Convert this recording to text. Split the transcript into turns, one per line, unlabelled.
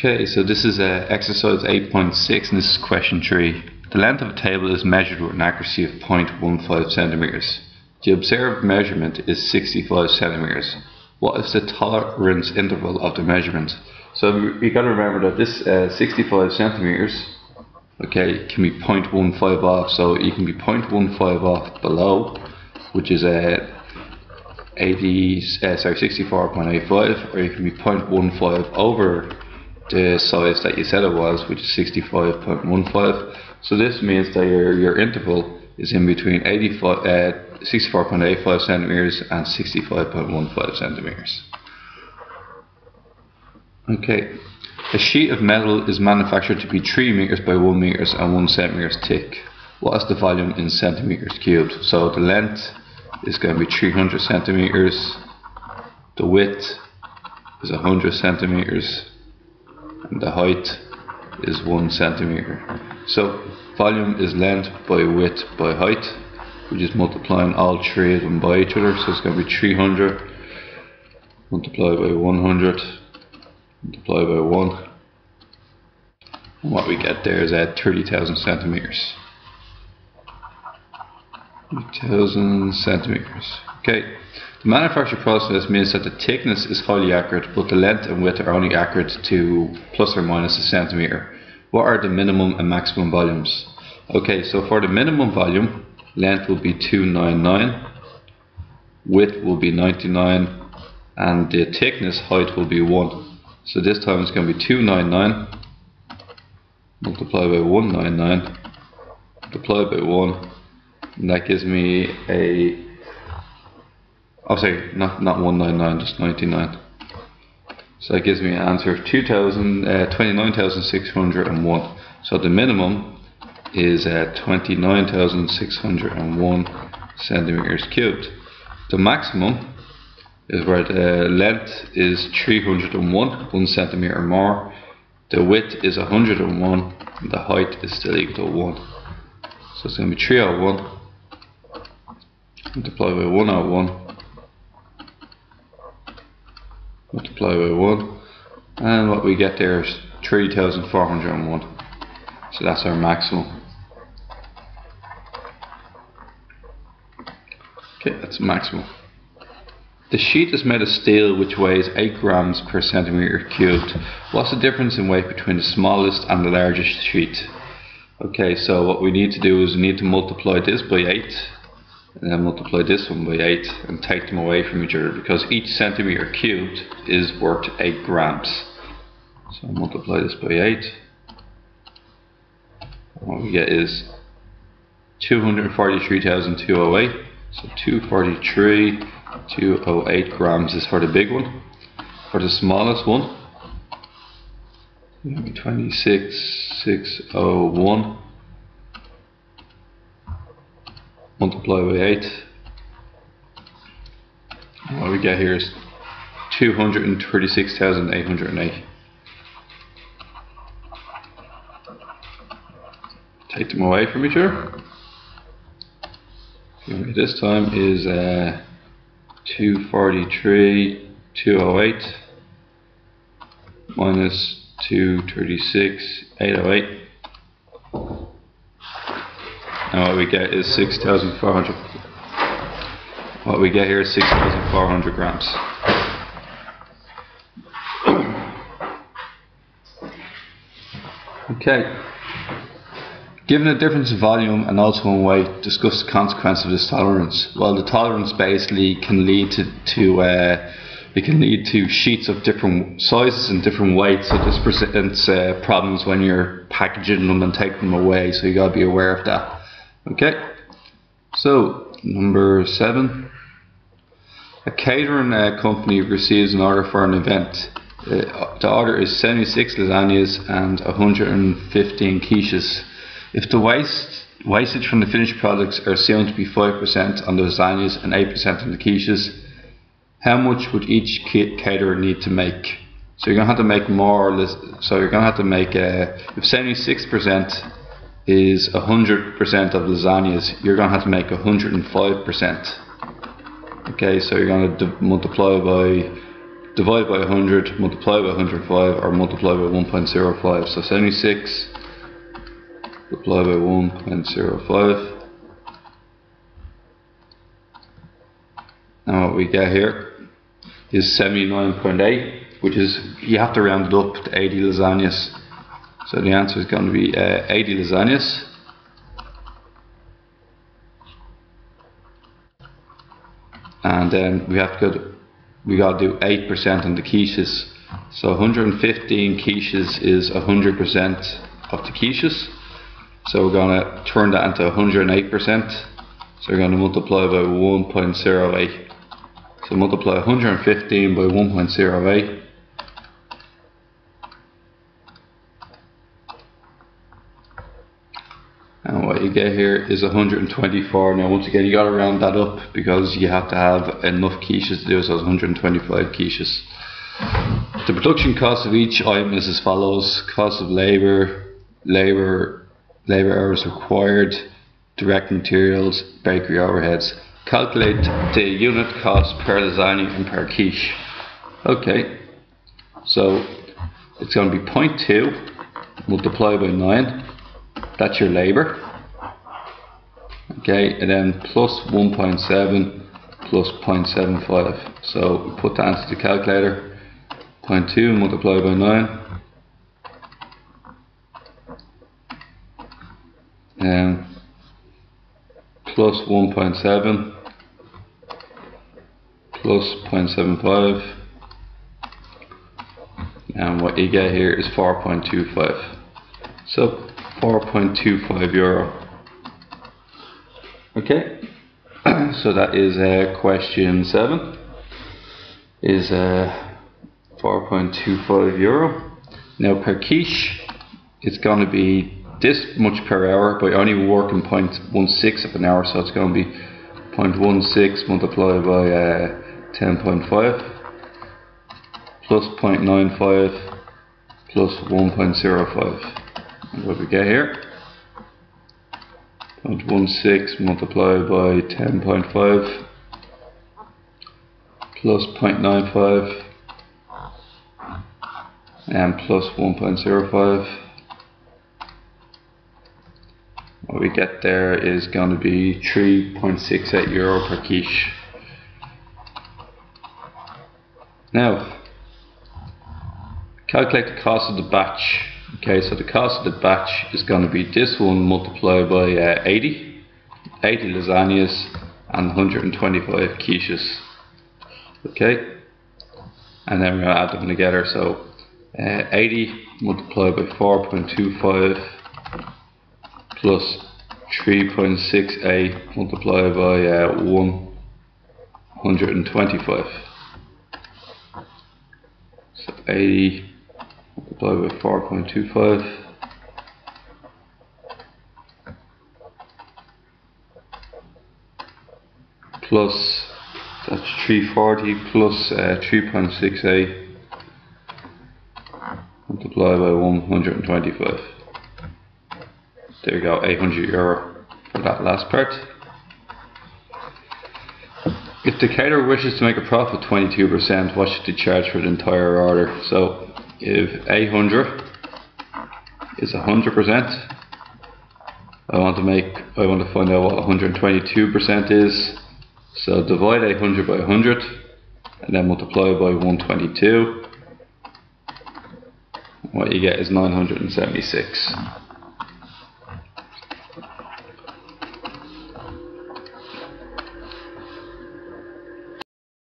Okay, so this is exercise 8.6 and this is question 3. The length of a table is measured with an accuracy of 0.15 centimeters. The observed measurement is 65 centimeters. What is the tolerance interval of the measurement? So you got to remember that this 65 centimeters, okay, can be 0.15 off. So you can be 0.15 off below, which is 64.85, or you can be 0.15 over the size that you said it was, which is 65.15. So this means that your interval is in between 64.85 centimeters and 65.15 centimeters. Okay, a sheet of metal is manufactured to be 3 meters by 1 meters and 1 centimeters thick. What is the volume in centimeters cubed? So the length is going to be 300 centimeters, the width is 100 centimeters, and the height is 1 centimeter. So volume is length by width by height. We're just multiplying all three of them by each other. So it's going to be 300 multiplied by 100 multiplied by 1. And what we get there is 30,000 centimeters. 30,000 centimeters. Okay. The manufacture process means that the thickness is highly accurate, but the length and width are only accurate to plus or minus a centimeter. What are the minimum and maximum volumes? Okay, so for the minimum volume, length will be 299, width will be 99, and the thickness height will be 1. So this time it's going to be 299 multiplied by 199 multiplied by 1, and that gives me a not 199, just 99. So that gives me an answer of 29,601. So the minimum is 29,601 centimeters cubed. The maximum is where the length is 301, 1 centimeter more. The width is 101, and the height is still equal to 1. So it's going to be 301 multiplied by 101 multiply by 1, and what we get there is 3,401. So that's our maximum. Okay, that's maximum. The sheet is made of steel which weighs 8 grams per centimeter cubed. What's the difference in weight between the smallest and the largest sheet? Okay, so what we need to do is we need to multiply this by 8. And then multiply this one by 8 and take them away from each other, because each centimeter cubed is worth 8 grams. So multiply this by 8. And what we get is 243,208. So 243,208 grams is for the big one. For the smallest one, 26,601. Multiply by 8. And what we get here is 236,808. Take them away from each other. This time is 243,208 minus 236,808. And what we get is 6,400. What we get here is 6,400 grams. Okay. Given a difference in volume and also in weight, discuss the consequence of this tolerance. Well, the tolerance basically can lead to sheets of different sizes and different weights. So this presents problems when you're packaging them and taking them away. So you got to be aware of that. Okay, so number 7. A catering company receives an order for an event. The order is 76 lasagnas and 115 quiches. If the wastage from the finished products are assumed to be 5% on the lasagnas and 8% on the quiches, how much would each caterer need to make? So you're going to have to make more or less. So you're going to have to make if 76% is 100% of lasagnas, you're going to have to make 105%. Okay, so you're going to multiply by divide by 100, multiply by 105, or multiply by 1.05. So 76 multiply by 1.05. Now what we get here is 79.8, which is, you have to round it up to 80 lasagnas. So the answer is going to be 80 lasagnas. And then we got to do 8% on the quiches. So 115 quiches is 100% of the quiches. So we're going to turn that into 108%. So we're going to multiply by 1.08. So multiply 115 by 1.08. And what you get here is 124. Now once again, you got to round that up because you have to have enough quiches to do it, so it's 125 quiches. The production cost of each item is as follows: cost of labor hours required, direct materials, bakery overheads. Calculate the unit cost per lasagna and per quiche. Okay, so it's going to be 0.2 multiplied by 9. That's your labor. Okay, and then plus 1.7 plus 0.75. So we put that into the calculator. 0.2 multiplied by 9. And plus 1.7 plus 0.75. And what you get here is 4.25. So 4.25 euro. Okay, so that is question 7. Is 4.25 euro. Now per quiche, it's going to be this much per hour, but you're only working 0.16 of an hour, so it's going to be 0.16 multiplied by 10.5 plus 0.95 plus 1.05. And what we get here? 0.16 multiplied by 10.5 plus 0.95 and plus 1.05. What we get there is going to be 3.68 euro per quiche. Now, calculate the cost of the batch. Okay, so the cost of the batch is going to be this one multiplied by 80 lasagnas and 125 quiches. Okay, and then we're going to add them together. So 80 multiplied by 4.25 plus 3.68 multiplied by 125. So 80 multiplied by 4.25 plus, that's 340 plus 3.68 multiplied by 125. There you go, 800 euro for that last part. If the caterer wishes to make a profit of 22%, what should they charge for the entire order? So if 800 is 100%, I want to find out what 122% is. So divide 800 by 100 and then multiply by 122. What you get is 976.